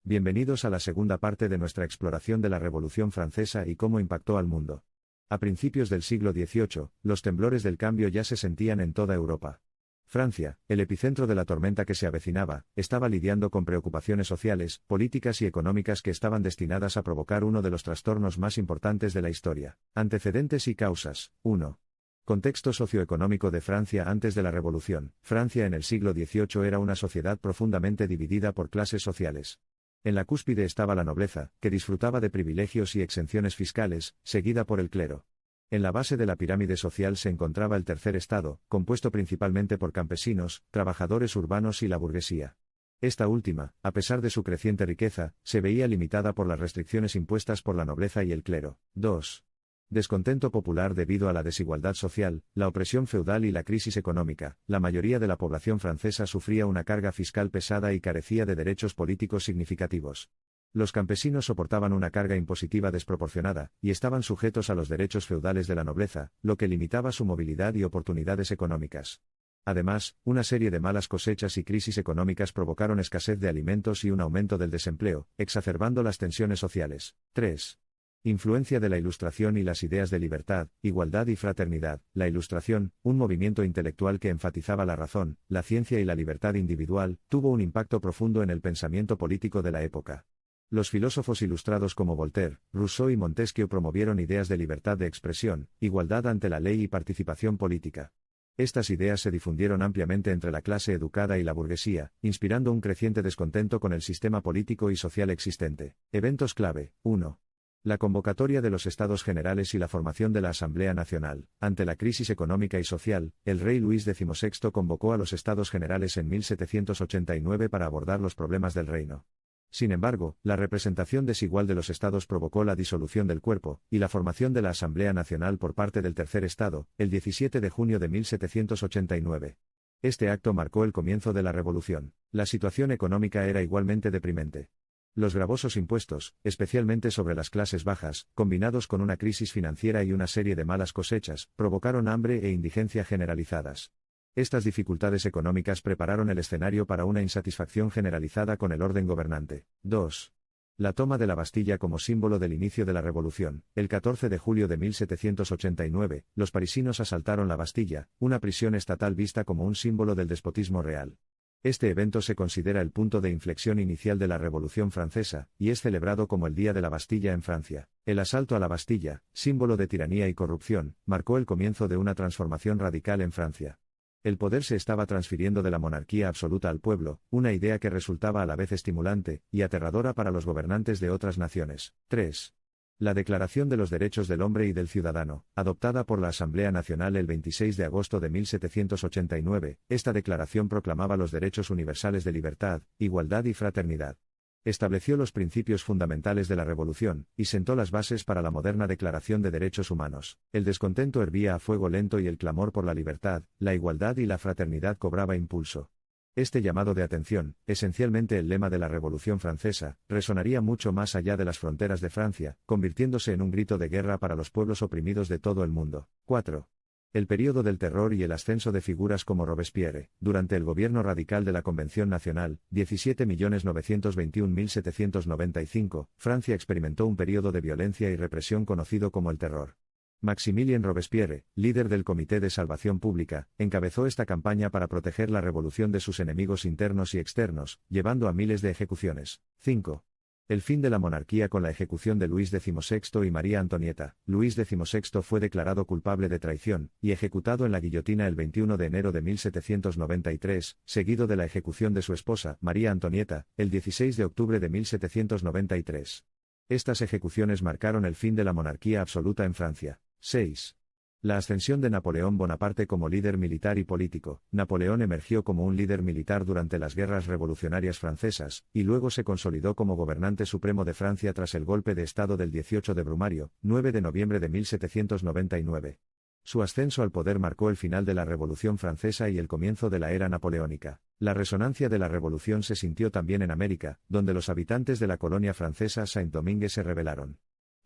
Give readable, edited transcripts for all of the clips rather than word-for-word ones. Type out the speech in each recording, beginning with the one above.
Bienvenidos a la segunda parte de nuestra exploración de la Revolución Francesa y cómo impactó al mundo. A principios del siglo XVIII, los temblores del cambio ya se sentían en toda Europa. Francia, el epicentro de la tormenta que se avecinaba, estaba lidiando con preocupaciones sociales, políticas y económicas que estaban destinadas a provocar uno de los trastornos más importantes de la historia. Antecedentes y causas. 1. Contexto socioeconómico de Francia antes de la Revolución. Francia en el siglo XVIII era una sociedad profundamente dividida por clases sociales. En la cúspide estaba la nobleza, que disfrutaba de privilegios y exenciones fiscales, seguida por el clero. En la base de la pirámide social se encontraba el tercer estado, compuesto principalmente por campesinos, trabajadores urbanos y la burguesía. Esta última, a pesar de su creciente riqueza, se veía limitada por las restricciones impuestas por la nobleza y el clero. 2. Descontento popular debido a la desigualdad social, la opresión feudal y la crisis económica. La mayoría de la población francesa sufría una carga fiscal pesada y carecía de derechos políticos significativos. Los campesinos soportaban una carga impositiva desproporcionada, y estaban sujetos a los derechos feudales de la nobleza, lo que limitaba su movilidad y oportunidades económicas. Además, una serie de malas cosechas y crisis económicas provocaron escasez de alimentos y un aumento del desempleo, exacerbando las tensiones sociales. 3. Influencia de la Ilustración y las ideas de libertad, igualdad y fraternidad. La Ilustración, un movimiento intelectual que enfatizaba la razón, la ciencia y la libertad individual, tuvo un impacto profundo en el pensamiento político de la época. Los filósofos ilustrados como Voltaire, Rousseau y Montesquieu promovieron ideas de libertad de expresión, igualdad ante la ley y participación política. Estas ideas se difundieron ampliamente entre la clase educada y la burguesía, inspirando un creciente descontento con el sistema político y social existente. Eventos clave. 1. La convocatoria de los Estados Generales y la formación de la Asamblea Nacional. Ante la crisis económica y social, el rey Luis XVI convocó a los Estados Generales en 1789 para abordar los problemas del reino. Sin embargo, la representación desigual de los estados provocó la disolución del cuerpo, y la formación de la Asamblea Nacional por parte del Tercer Estado, el 17 de junio de 1789. Este acto marcó el comienzo de la revolución. La situación económica era igualmente deprimente. Los gravosos impuestos, especialmente sobre las clases bajas, combinados con una crisis financiera y una serie de malas cosechas, provocaron hambre e indigencia generalizadas. Estas dificultades económicas prepararon el escenario para una insatisfacción generalizada con el orden gobernante. 2. La toma de la Bastilla como símbolo del inicio de la revolución. El 14 de julio de 1789, los parisinos asaltaron la Bastilla, una prisión estatal vista como un símbolo del despotismo real. Este evento se considera el punto de inflexión inicial de la Revolución Francesa, y es celebrado como el Día de la Bastilla en Francia. El asalto a la Bastilla, símbolo de tiranía y corrupción, marcó el comienzo de una transformación radical en Francia. El poder se estaba transfiriendo de la monarquía absoluta al pueblo, una idea que resultaba a la vez estimulante y aterradora para los gobernantes de otras naciones. 3. La Declaración de los Derechos del Hombre y del Ciudadano, adoptada por la Asamblea Nacional el 26 de agosto de 1789, esta declaración proclamaba los derechos universales de libertad, igualdad y fraternidad. Estableció los principios fundamentales de la revolución, y sentó las bases para la moderna Declaración de Derechos Humanos. El descontento hervía a fuego lento y el clamor por la libertad, la igualdad y la fraternidad cobraba impulso. Este llamado de atención, esencialmente el lema de la Revolución Francesa, resonaría mucho más allá de las fronteras de Francia, convirtiéndose en un grito de guerra para los pueblos oprimidos de todo el mundo. 4. El período del terror y el ascenso de figuras como Robespierre. Durante el gobierno radical de la Convención Nacional, 17.921.795, Francia experimentó un período de violencia y represión conocido como el terror. Maximilien Robespierre, líder del Comité de Salvación Pública, encabezó esta campaña para proteger la revolución de sus enemigos internos y externos, llevando a miles de ejecuciones. 5. El fin de la monarquía con la ejecución de Luis XVI y María Antonieta. Luis XVI fue declarado culpable de traición, y ejecutado en la guillotina el 21 de enero de 1793, seguido de la ejecución de su esposa, María Antonieta, el 16 de octubre de 1793. Estas ejecuciones marcaron el fin de la monarquía absoluta en Francia. 6. La ascensión de Napoleón Bonaparte como líder militar y político. Napoleón emergió como un líder militar durante las guerras revolucionarias francesas, y luego se consolidó como gobernante supremo de Francia tras el golpe de Estado del 18 de Brumario, 9 de noviembre de 1799. Su ascenso al poder marcó el final de la Revolución Francesa y el comienzo de la era napoleónica. La resonancia de la revolución se sintió también en América, donde los habitantes de la colonia francesa Saint-Domingue se rebelaron.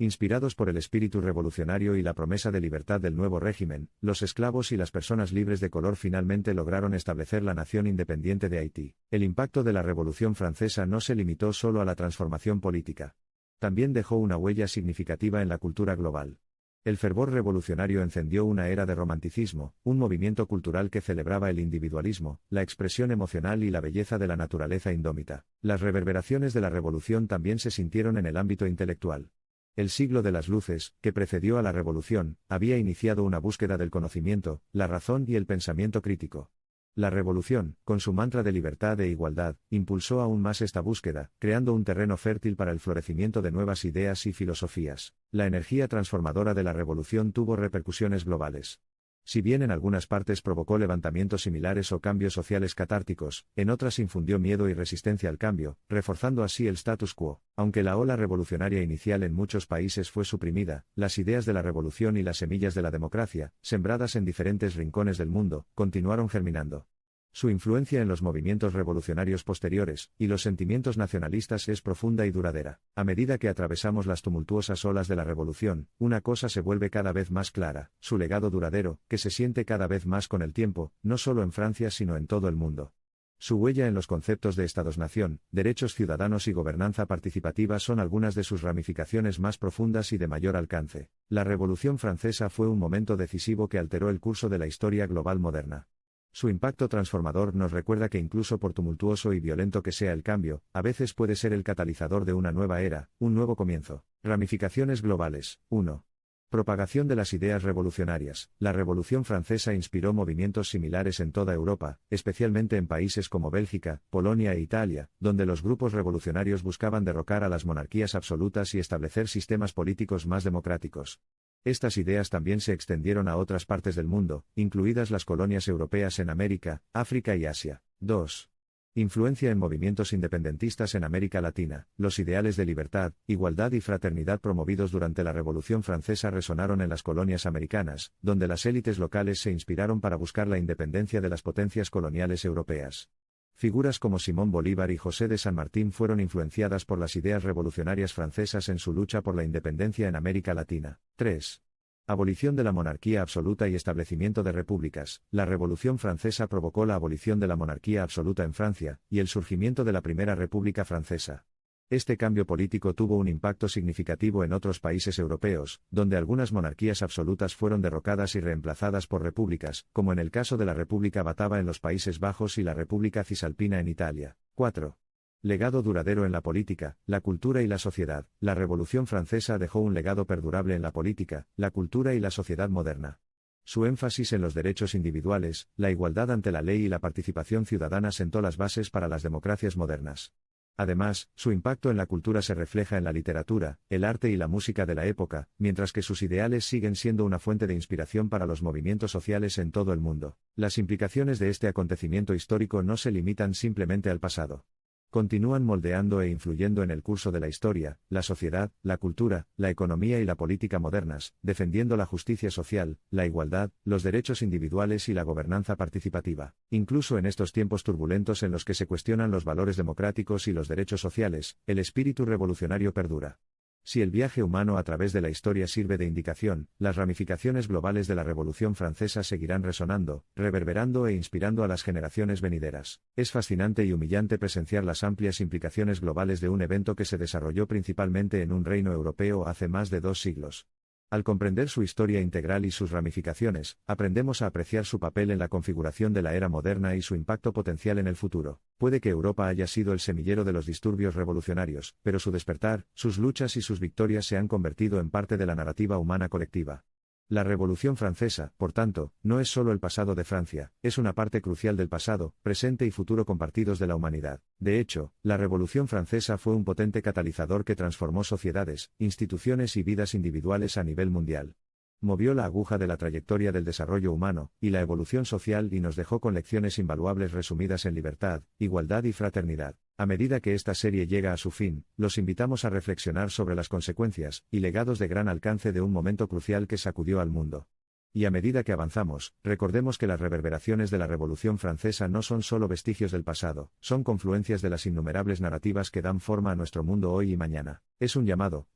Inspirados por el espíritu revolucionario y la promesa de libertad del nuevo régimen, los esclavos y las personas libres de color finalmente lograron establecer la nación independiente de Haití. El impacto de la Revolución Francesa no se limitó solo a la transformación política. También dejó una huella significativa en la cultura global. El fervor revolucionario encendió una era de romanticismo, un movimiento cultural que celebraba el individualismo, la expresión emocional y la belleza de la naturaleza indómita. Las reverberaciones de la revolución también se sintieron en el ámbito intelectual. El siglo de las luces, que precedió a la revolución, había iniciado una búsqueda del conocimiento, la razón y el pensamiento crítico. La revolución, con su mantra de libertad e igualdad, impulsó aún más esta búsqueda, creando un terreno fértil para el florecimiento de nuevas ideas y filosofías. La energía transformadora de la revolución tuvo repercusiones globales. Si bien en algunas partes provocó levantamientos similares o cambios sociales catárticos, en otras infundió miedo y resistencia al cambio, reforzando así el status quo. Aunque la ola revolucionaria inicial en muchos países fue suprimida, las ideas de la revolución y las semillas de la democracia, sembradas en diferentes rincones del mundo, continuaron germinando. Su influencia en los movimientos revolucionarios posteriores, y los sentimientos nacionalistas es profunda y duradera. A medida que atravesamos las tumultuosas olas de la revolución, una cosa se vuelve cada vez más clara: su legado duradero, que se siente cada vez más con el tiempo, no solo en Francia sino en todo el mundo. Su huella en los conceptos de Estados-nación, derechos ciudadanos y gobernanza participativa son algunas de sus ramificaciones más profundas y de mayor alcance. La Revolución Francesa fue un momento decisivo que alteró el curso de la historia global moderna. Su impacto transformador nos recuerda que incluso por tumultuoso y violento que sea el cambio, a veces puede ser el catalizador de una nueva era, un nuevo comienzo. Ramificaciones globales. 1. Propagación de las ideas revolucionarias. La Revolución Francesa inspiró movimientos similares en toda Europa, especialmente en países como Bélgica, Polonia e Italia, donde los grupos revolucionarios buscaban derrocar a las monarquías absolutas y establecer sistemas políticos más democráticos. Estas ideas también se extendieron a otras partes del mundo, incluidas las colonias europeas en América, África y Asia. 2. Influencia en movimientos independentistas en América Latina. Los ideales de libertad, igualdad y fraternidad promovidos durante la Revolución Francesa resonaron en las colonias americanas, donde las élites locales se inspiraron para buscar la independencia de las potencias coloniales europeas. Figuras como Simón Bolívar y José de San Martín fueron influenciadas por las ideas revolucionarias francesas en su lucha por la independencia en América Latina. 3. Abolición de la monarquía absoluta y establecimiento de repúblicas. La Revolución Francesa provocó la abolición de la monarquía absoluta en Francia, y el surgimiento de la Primera República Francesa. Este cambio político tuvo un impacto significativo en otros países europeos, donde algunas monarquías absolutas fueron derrocadas y reemplazadas por repúblicas, como en el caso de la República Batava en los Países Bajos y la República Cisalpina en Italia. 4. Legado duradero en la política, la cultura y la sociedad. La Revolución Francesa dejó un legado perdurable en la política, la cultura y la sociedad moderna. Su énfasis en los derechos individuales, la igualdad ante la ley y la participación ciudadana sentó las bases para las democracias modernas. Además, su impacto en la cultura se refleja en la literatura, el arte y la música de la época, mientras que sus ideales siguen siendo una fuente de inspiración para los movimientos sociales en todo el mundo. Las implicaciones de este acontecimiento histórico no se limitan simplemente al pasado. Continúan moldeando e influyendo en el curso de la historia, la sociedad, la cultura, la economía y la política modernas, defendiendo la justicia social, la igualdad, los derechos individuales y la gobernanza participativa. Incluso en estos tiempos turbulentos en los que se cuestionan los valores democráticos y los derechos sociales, el espíritu revolucionario perdura. Si el viaje humano a través de la historia sirve de indicación, las ramificaciones globales de la Revolución Francesa seguirán resonando, reverberando e inspirando a las generaciones venideras. Es fascinante y humillante presenciar las amplias implicaciones globales de un evento que se desarrolló principalmente en un reino europeo hace más de 2 siglos. Al comprender su historia integral y sus ramificaciones, aprendemos a apreciar su papel en la configuración de la era moderna y su impacto potencial en el futuro. Puede que Europa haya sido el semillero de los disturbios revolucionarios, pero su despertar, sus luchas y sus victorias se han convertido en parte de la narrativa humana colectiva. La Revolución Francesa, por tanto, no es solo el pasado de Francia, es una parte crucial del pasado, presente y futuro compartidos de la humanidad. De hecho, la Revolución Francesa fue un potente catalizador que transformó sociedades, instituciones y vidas individuales a nivel mundial. Movió la aguja de la trayectoria del desarrollo humano y la evolución social y nos dejó con lecciones invaluables resumidas en libertad, igualdad y fraternidad. A medida que esta serie llega a su fin, los invitamos a reflexionar sobre las consecuencias y legados de gran alcance de un momento crucial que sacudió al mundo. Y a medida que avanzamos, recordemos que las reverberaciones de la Revolución Francesa no son solo vestigios del pasado, son confluencias de las innumerables narrativas que dan forma a nuestro mundo hoy y mañana. Es un llamado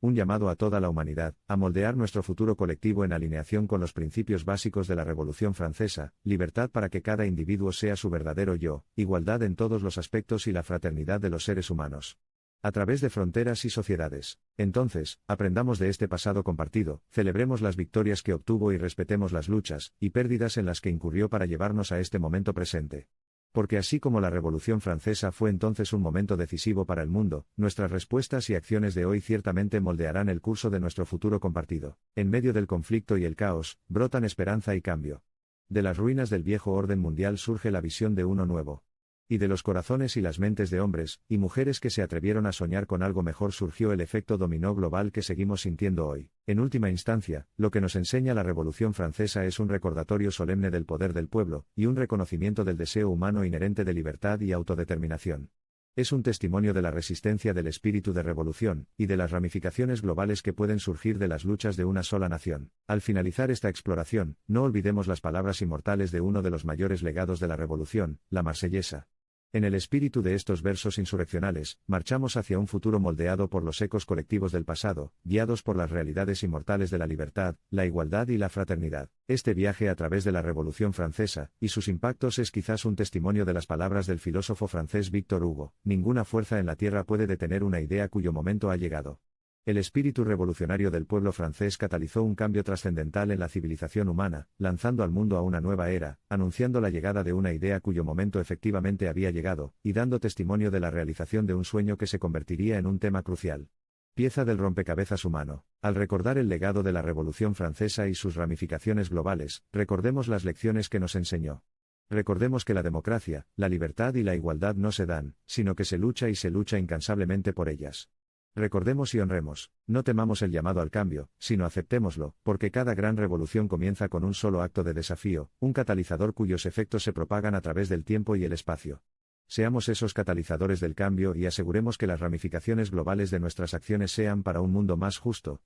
a toda la humanidad, a moldear nuestro futuro colectivo en alineación con los principios básicos de la Revolución Francesa: libertad para que cada individuo sea su verdadero yo, igualdad en todos los aspectos y la fraternidad de los seres humanos, a través de fronteras y sociedades. Entonces, aprendamos de este pasado compartido, celebremos las victorias que obtuvo y respetemos las luchas y pérdidas en las que incurrió para llevarnos a este momento presente. Porque así como la Revolución Francesa fue entonces un momento decisivo para el mundo, nuestras respuestas y acciones de hoy ciertamente moldearán el curso de nuestro futuro compartido. En medio del conflicto y el caos, brotan esperanza y cambio. De las ruinas del viejo orden mundial surge la visión de uno nuevo. Y de los corazones y las mentes de hombres y mujeres que se atrevieron a soñar con algo mejor surgió el efecto dominó global que seguimos sintiendo hoy. En última instancia, lo que nos enseña la Revolución Francesa es un recordatorio solemne del poder del pueblo, y un reconocimiento del deseo humano inherente de libertad y autodeterminación. Es un testimonio de la resistencia del espíritu de revolución, y de las ramificaciones globales que pueden surgir de las luchas de una sola nación. Al finalizar esta exploración, no olvidemos las palabras inmortales de uno de los mayores legados de la revolución, la Marsellesa. En el espíritu de estos versos insurreccionales, marchamos hacia un futuro moldeado por los ecos colectivos del pasado, guiados por las realidades inmortales de la libertad, la igualdad y la fraternidad. Este viaje a través de la Revolución Francesa y sus impactos es quizás un testimonio de las palabras del filósofo francés Victor Hugo: ninguna fuerza en la tierra puede detener una idea cuyo momento ha llegado. El espíritu revolucionario del pueblo francés catalizó un cambio trascendental en la civilización humana, lanzando al mundo a una nueva era, anunciando la llegada de una idea cuyo momento efectivamente había llegado, y dando testimonio de la realización de un sueño que se convertiría en un tema crucial. Pieza del rompecabezas humano. Al recordar el legado de la Revolución Francesa y sus ramificaciones globales, recordemos las lecciones que nos enseñó. Recordemos que la democracia, la libertad y la igualdad no se dan, sino que se lucha y se lucha incansablemente por ellas. Recordemos y honremos, no temamos el llamado al cambio, sino aceptémoslo, porque cada gran revolución comienza con un solo acto de desafío, un catalizador cuyos efectos se propagan a través del tiempo y el espacio. Seamos esos catalizadores del cambio y aseguremos que las ramificaciones globales de nuestras acciones sean para un mundo más justo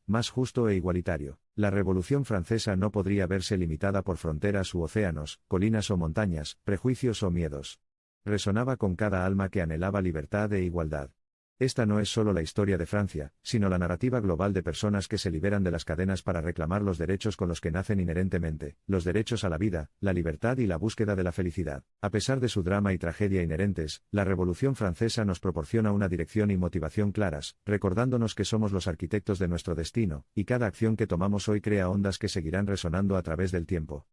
e igualitario. La Revolución Francesa no podría verse limitada por fronteras u océanos, colinas o montañas, prejuicios o miedos. Resonaba con cada alma que anhelaba libertad e igualdad. Esta no es solo la historia de Francia, sino la narrativa global de personas que se liberan de las cadenas para reclamar los derechos con los que nacen inherentemente, los derechos a la vida, la libertad y la búsqueda de la felicidad. A pesar de su drama y tragedia inherentes, la Revolución Francesa nos proporciona una dirección y motivación claras, recordándonos que somos los arquitectos de nuestro destino, y cada acción que tomamos hoy crea ondas que seguirán resonando a través del tiempo.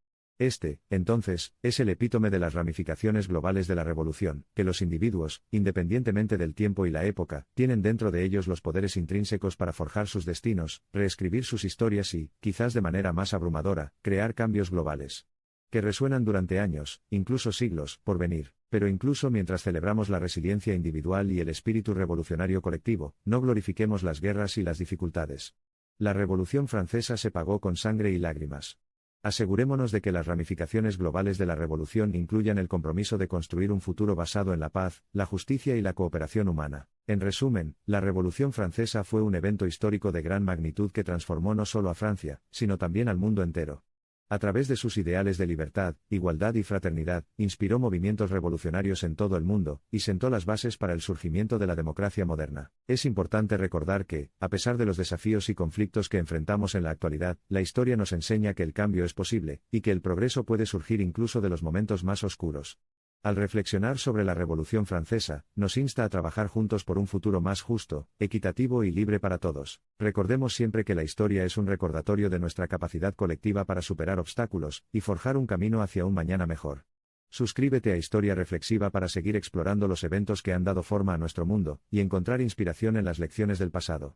Entonces, es el epítome de las ramificaciones globales de la revolución, que los individuos, independientemente del tiempo y la época, tienen dentro de ellos los poderes intrínsecos para forjar sus destinos, reescribir sus historias y, quizás de manera más abrumadora, crear cambios globales que resuenan durante años, incluso siglos, por venir. Pero incluso mientras celebramos la resiliencia individual y el espíritu revolucionario colectivo, no glorifiquemos las guerras y las dificultades. La Revolución Francesa se pagó con sangre y lágrimas. Asegurémonos de que las ramificaciones globales de la revolución incluyan el compromiso de construir un futuro basado en la paz, la justicia y la cooperación humana. En resumen, la Revolución Francesa fue un evento histórico de gran magnitud que transformó no solo a Francia, sino también al mundo entero. A través de sus ideales de libertad, igualdad y fraternidad, inspiró movimientos revolucionarios en todo el mundo, y sentó las bases para el surgimiento de la democracia moderna. Es importante recordar que, a pesar de los desafíos y conflictos que enfrentamos en la actualidad, la historia nos enseña que el cambio es posible, y que el progreso puede surgir incluso de los momentos más oscuros. Al reflexionar sobre la Revolución Francesa, nos insta a trabajar juntos por un futuro más justo, equitativo y libre para todos. Recordemos siempre que la historia es un recordatorio de nuestra capacidad colectiva para superar obstáculos y forjar un camino hacia un mañana mejor. Suscríbete a Historia Reflexiva para seguir explorando los eventos que han dado forma a nuestro mundo y encontrar inspiración en las lecciones del pasado.